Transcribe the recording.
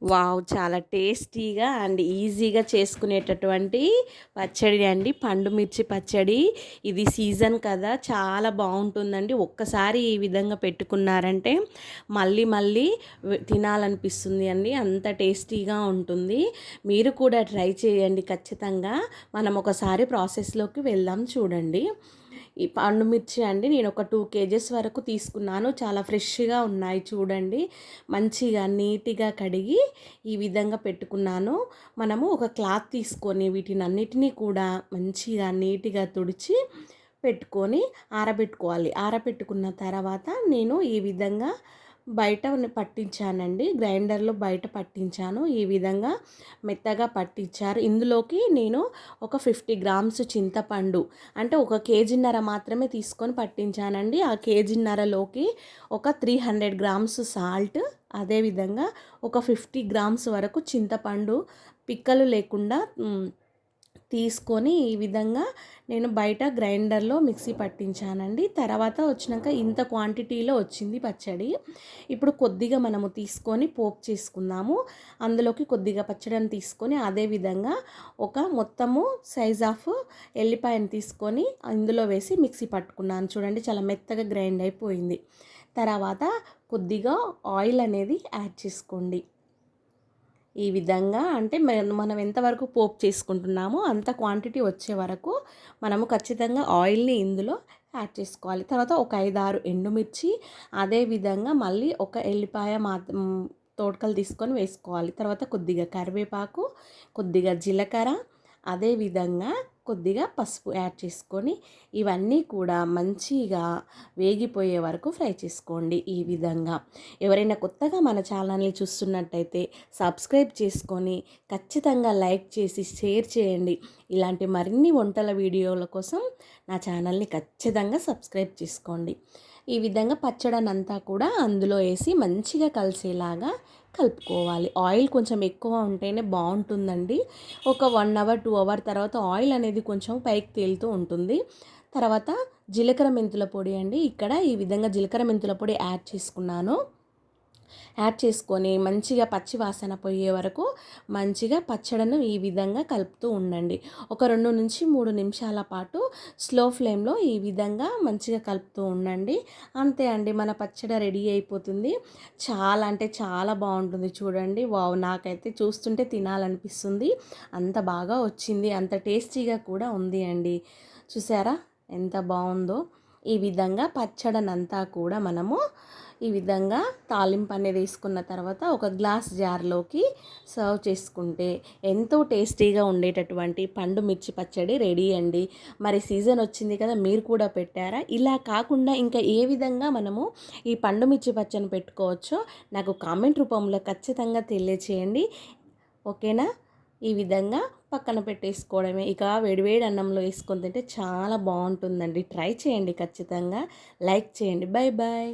Wow! చాలా టేస్టీగా and ఈజీగా చేసుకునేటటువంటి పచ్చడి అండి. పండు మిర్చి పచ్చడి. ఇది సీజన్ కదా! చాలా బావుంటుందండి. ఒక్కసారి ఈ విధంగా పెట్టుకున్నారంటే మళ్ళీ మళ్ళీ తినాలనిపిస్తుంది అండి. అంత టేస్టీగా ఉంటుంది. మీరు కూడా ట్రై చేయండి ఖచ్చితంగా. మనం ఒకసారి ప్రాసెస్‌లోకి వెళ్దాం చూడండి. ఈ పండు మిర్చి అండి నేను ఒక 2 కేజెస్ వరకు తీసుకున్నాను. చాలా ఫ్రెష్‌గా ఉన్నాయి చూడండి. మంచిగా నీట్‌గా కడిగి ఈ విధంగా పెట్టుకున్నాను. మనము ఒక క్లాత్ తీసుకొని వీటినన్నిటిని కూడా మంచిగా నీట్‌గా తుడిచి పెట్టుకొని ఆరబెట్టుకోవాలి. ఆరబెట్టుకున్న తర్వాత నేను ఈ విధంగా బయట పట్టించానండి. గ్రైండర్‌లో బయట పట్టించాను. ఈ విధంగా మెత్తగా పట్టించారు. ఇందులోకి నేను ఒక 50 గ్రామ్స్ చింతపండు అంటే ఒక కేజీన్నర మాత్రమే తీసుకొని పట్టించానండి. ఆ కేజీన్నరలోకి ఒక 300 గ్రామ్స్ సాల్ట్, అదేవిధంగా ఒక 50 గ్రామ్స్ వరకు చింతపండు పిక్కలు లేకుండా తీసుకొని ఈ విధంగా నేను బయట గ్రైండర్లో మిక్సీ పట్టించానండి. తర్వాత వచ్చినాక ఇంత క్వాంటిటీలో వచ్చింది పచ్చడి. ఇప్పుడు కొద్దిగా మనము తీసుకొని పోపు చేసుకుందాము. అందులోకి కొద్దిగా పచ్చడిని తీసుకొని అదే విధంగా ఒక మొత్తము సైజ్ ఆఫ్ ఎల్లిపాయను తీసుకొని ఇందులో వేసి మిక్సీ పట్టుకున్నాను. చూడండి చాలా మెత్తగా గ్రైండ్ అయిపోయింది. తర్వాత కొద్దిగా ఆయిల్ అనేది యాడ్ చేసుకోండి. ఈ విధంగా అంటే మనం ఎంతవరకు పోపు చేసుకుంటున్నామో అంత క్వాంటిటీ వచ్చే వరకు మనము ఖచ్చితంగా ఆయిల్ని ఇందులో యాడ్ చేసుకోవాలి. తర్వాత ఒక 5, 6 ఎండుమిర్చి, అదేవిధంగా మళ్ళీ ఒక ఎల్లిపాయ తోడకలు తీసుకొని వేసుకోవాలి. తర్వాత కొద్దిగా కరివేపాకు, కొద్దిగా జీలకర్ర, అదేవిధంగా కొద్దిగా పసుపు యాడ్ చేసుకొని ఇవన్నీ కూడా మంచిగా వేగిపోయే వరకు ఫ్రై చేసుకోండి. ఈ విధంగా ఎవరైనా కొత్తగా మన ఛానల్ని చూస్తున్నట్టయితే సబ్స్క్రైబ్ చేసుకొని ఖచ్చితంగా లైక్ చేసి షేర్ చేయండి. ఇలాంటి మరిన్ని వంటల వీడియోల కోసం నా ఛానల్ని ఖచ్చితంగా సబ్స్క్రైబ్ చేసుకోండి. ఈ విధంగా పచ్చడనంతా కూడా అందులో వేసి మంచిగా కలిసేలాగా కలుపుకోవాలి. ఆయిల్ కొంచెం ఎక్కువ ఉంటేనే బాగుంటుందండి. ఒక 1 అవర్ 2 అవర్ తర్వాత ఆయిల్ అనేది కొంచెం పైకి తేలుతూ ఉంటుంది. తర్వాత జీలకర్ర మెంతుల పొడి అండి. ఇక్కడ ఈ విధంగా జీలకర్ర మెంతుల పొడి యాడ్ చేసుకున్నాను. యాడ్ చేసుకొని మంచిగా పచ్చి వాసన పోయే వరకు మంచిగా పచ్చడను ఈ విధంగా కలుపుతూ ఉండండి. ఒక 2-3 నిమిషాల పాటు స్లో ఫ్లేమ్లో ఈ విధంగా మంచిగా కలుపుతూ ఉండండి. అంతే అండి, మన పచ్చడి రెడీ అయిపోతుంది. చాలా అంటే చాలా బాగుంటుంది చూడండి. వావ్! నాకైతే చూస్తుంటే తినాలనిపిస్తుంది. అంత బాగా వచ్చింది, అంత టేస్టీగా కూడా ఉంది అండి. చూసారా ఎంత బాగుందో. ఈ విధంగా పచ్చడనంతా కూడా మనము ఈ విధంగా తాలింపు అనేది వేసుకున్న తర్వాత ఒక గ్లాస్ జార్లోకి సర్వ్ చేసుకుంటే ఎంతో టేస్టీగా ఉండేటటువంటి పండు మిర్చి పచ్చడి రెడీ అండి. మరి సీజన్ వచ్చింది కదా, మీరు కూడా పెట్టారా? ఇలా కాకుండా ఇంకా ఏ విధంగా మనము ఈ పండు మిర్చి పచ్చడిని పెట్టుకోవచ్చో నాకు కామెంట్ రూపంలో ఖచ్చితంగా తెలియచేయండి. ఓకేనా? ఈ విధంగా పక్కన పెట్టేసుకోవడమే. ఇక వేడివేడి అన్నంలో వేసుకొని తింటే చాలా బాగుంటుందండి. ట్రై చేయండి ఖచ్చితంగా. లైక్ చేయండి. Bye bye.